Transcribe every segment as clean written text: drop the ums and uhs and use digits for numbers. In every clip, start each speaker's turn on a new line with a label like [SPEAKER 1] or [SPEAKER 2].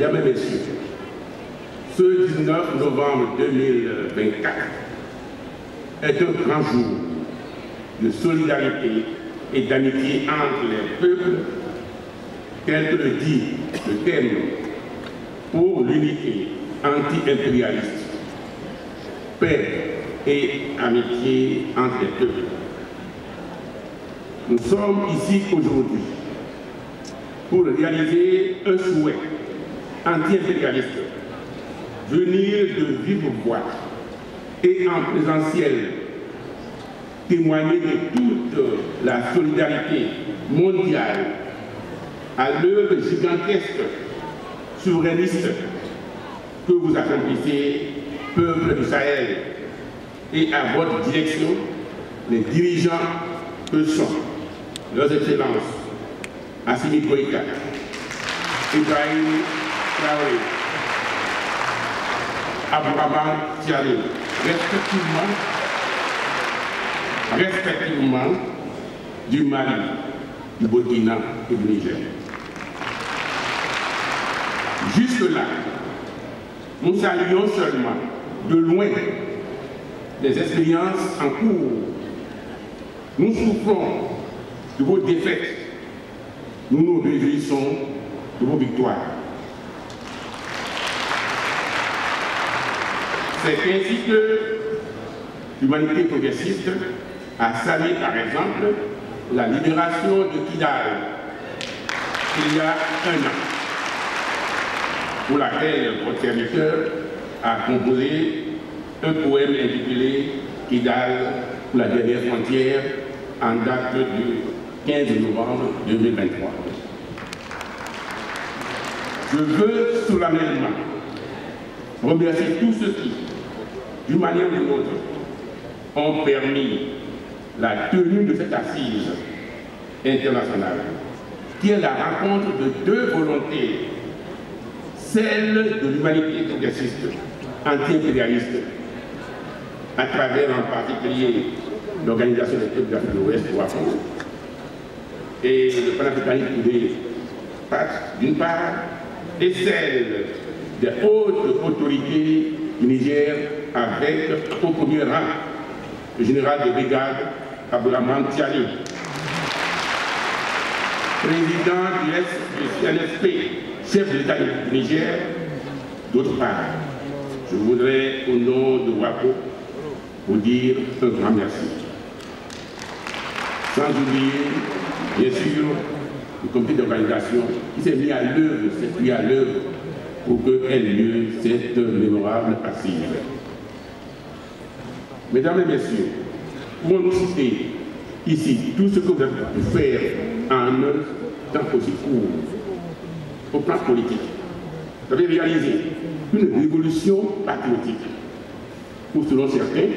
[SPEAKER 1] Mesdames et Messieurs, ce 19 novembre 2024 est un grand jour de solidarité et d'amitié entre les peuples, tel que le dit le thème pour l'unité anti-impérialiste, paix et amitié entre les peuples. Nous sommes ici aujourd'hui pour réaliser un souhait anti-impérialiste, venir de vive voix et en présentiel témoigner de toute la solidarité mondiale à l'œuvre gigantesque, souverainiste que vous accomplissez, peuple du Sahel, et à votre direction, les dirigeants que sont leurs excellences Assimi Goïta, Ibrahim Traoré, Abourahmane Tiani, respectivement du Mali, du Burkina et du Niger. Jusque-là, nous saluons seulement de loin les expériences en cours. Nous souffrons de vos défaites. Nous nous réjouissons de vos victoires. C'est ainsi que l'humanité progressiste a salué par exemple la libération de Kidal il y a un an, pour laquelle votre serviteur a composé un poème intitulé Kidal pour la dernière frontière en date du 15 novembre 2023. Je veux solennellement remercier tous ceux qui, d'une manière ou d'une autre, ont permis la tenue de cette assise internationale, qui est la rencontre de deux volontés, celle de l'humanité progressiste, anti-impérialiste, à travers en particulier l'Organisation des peuples d'Afrique de l'Ouest, WAPO, et le panafricanisme privé, PAC, d'une part, et celle des hautes autorités du Niger, avec au premier rang le général de brigade Abourahmane Tiani, président du CNSP, chef de l'État du Niger. D'autre part, je voudrais, au nom de WAPO, vous dire un grand merci. Sans oublier, bien sûr, le comité d'organisation qui s'est mis à l'œuvre, pour que ait lieu cette mémorable assise. Mesdames et Messieurs, pour nous citer ici tout ce que vous avez pu faire en un temps aussi court, au plan politique. Vous avez réalisé une révolution patriotique, ou selon certains,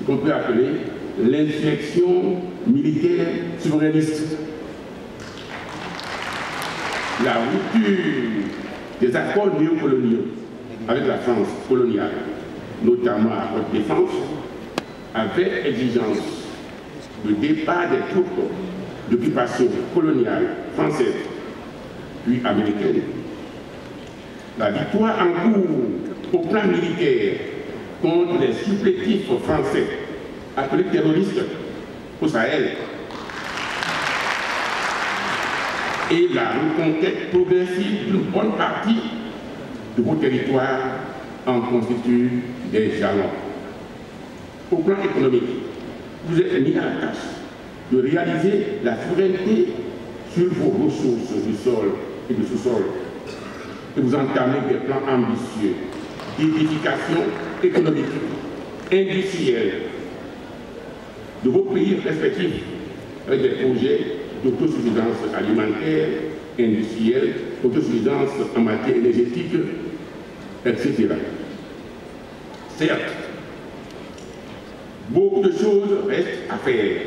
[SPEAKER 1] ce qu'on peut appeler l'insurrection militaire souverainiste. La rupture des accords néocoloniaux avec la France coloniale, notamment à votre défense, avec exigence de départ des troupes d'occupation coloniale française puis américaine. La victoire en cours au plan militaire contre les supplétifs français appelés terroristes au Sahel et la reconquête progressive d'une bonne partie de vos territoires en constituent des jalons. Au plan économique, vous êtes mis à la tâche de réaliser la souveraineté sur vos ressources du sol et du sous-sol. Et vous entamez des plans ambitieux d'édification économique, industrielle de vos pays respectifs avec des projets d'autosuffisance alimentaire, industrielle, autosuffisance en matière énergétique, etc. Certes, beaucoup de choses restent à faire.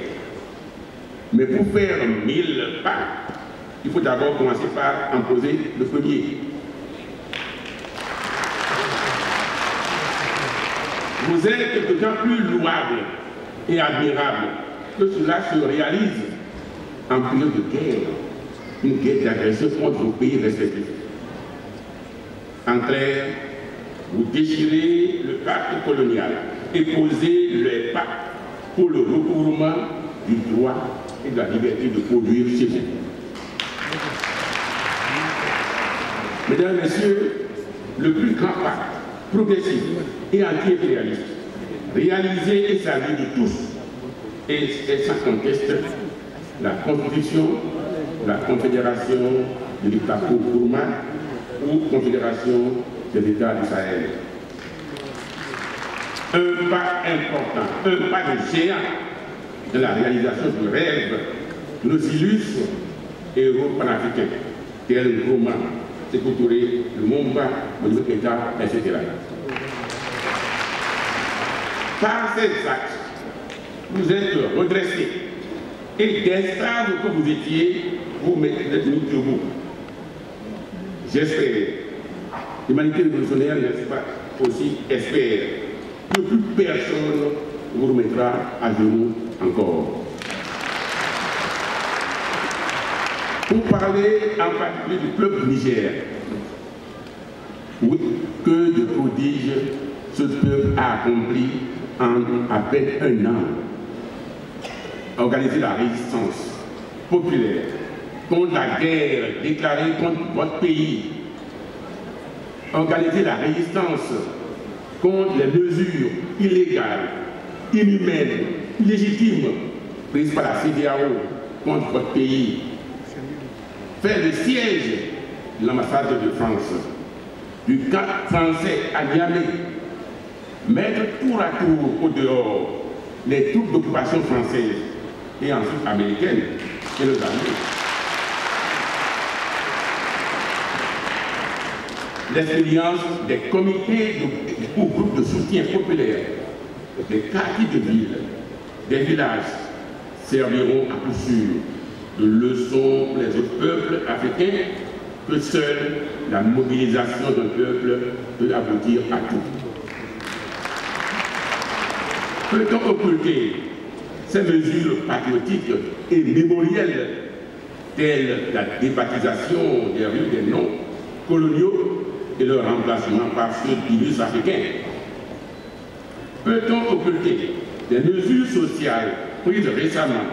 [SPEAKER 1] Mais pour faire 1000 pas, il faut d'abord commencer par en poser le premier. Vous êtes d'autant plus louable et admirable que cela se réalise en période de guerre, une guerre d'agression contre vos pays respectifs. En clair, vous déchirez le pacte colonial et posez les pas pour le recouvrement du droit et de la liberté de produire chez vous. Mesdames et Messieurs, le plus grand pacte progressif et anti-impérialiste, réalisé et servi de tous, et sans conteste la Constitution, la Confédération de l'État gourmand ou Confédération des États du Sahel. Un pas important, un pas de géant de la réalisation du rêve de nos illustres héros panafricains, tels Nkrumah, Sékou Touré, Lumumba, Modibo Keïta, etc. Par ces actes, vous êtes redressés et des stades que vous étiez, vous mettez mis debout. J'espère, l'humanité révolutionnaire, n'est-ce pas, aussi espère que plus personne vous remettra à genoux encore. Pour parler en particulier du peuple du Niger, oui, que de prodiges ce peuple a accompli en à peine un an. Organiser la résistance populaire contre la guerre déclarée contre votre pays. Organiser la résistance contre les mesures illégales, inhumaines, illégitimes prises par la CEDEAO contre votre pays. Faire le siège de l'ambassade de France, du camp français à Niamey, mettre tour à tour au dehors les troupes d'occupation françaises et ensuite américaines et nos amis. L'expérience des comités ou groupes de soutien populaire, des quartiers de ville, des villages serviront à coup sûr de leçons pour les autres peuples africains que seule la mobilisation d'un peuple peut aboutir à tout. Peut-on occulter ces mesures patriotiques et mémorielles telles la débaptisation des rues des noms coloniaux et leur remplacement par ceux d'illus africains? Peut-on occulter des mesures sociales prises récemment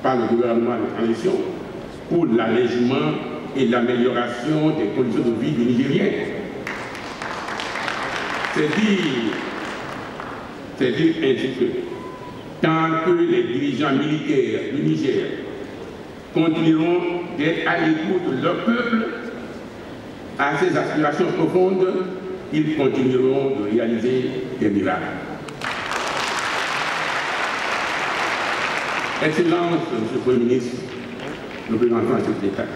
[SPEAKER 1] par le gouvernement de transition pour l'allègement et l'amélioration des conditions de vie des Nigériens? C'est dire ainsi que tant que les dirigeants militaires du Niger continueront d'être à l'écoute de leur peuple, à ses aspirations profondes, ils continueront de réaliser des miracles. Excellence, Monsieur le Premier ministre, représentant du chef d'État,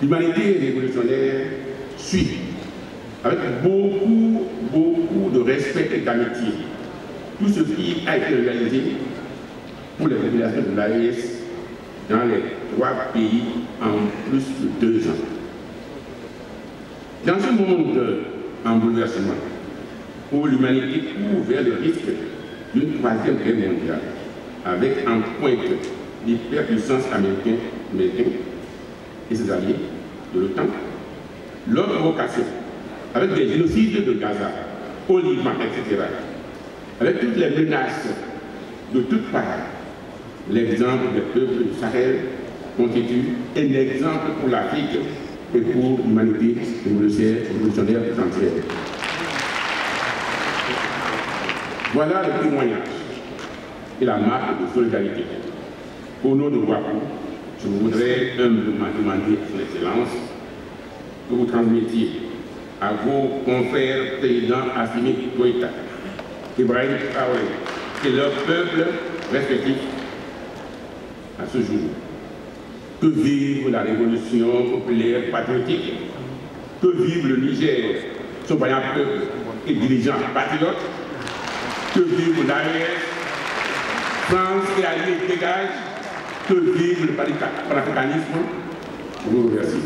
[SPEAKER 1] l'humanité révolutionnaire suit avec beaucoup de respect et d'amitié tout ce qui a été réalisé pour les populations de l'AES dans les 3 pays en plus de 2 ans. Dans ce monde en bouleversement, où l'humanité court vers le risque d'une 3e guerre mondiale, avec en pointe l'hyperpuissance américaine et ses alliés de l'OTAN, leur provocation, avec des génocides de Gaza, au Liban, etc., avec toutes les menaces de toutes parts, l'exemple des peuples du Sahel constitue un exemple pour l'Afrique et pour l'humanité révolutionnaire tout entière. Voilà le témoignage et la marque de solidarité. Au nom de WAPO, je voudrais humblement demander à son Excellence que vous transmettiez à vos confrères présidents Assimi Goïta, Ibrahim Traoré et leurs peuples respectifs à ce jour. Que vive la révolution populaire patriotique, que vive le Niger, son vaillant peuple et dirigeants patriotes, que vive l'AES, France et alliés dégagent, que vive le panafricanisme. Je vous remercie.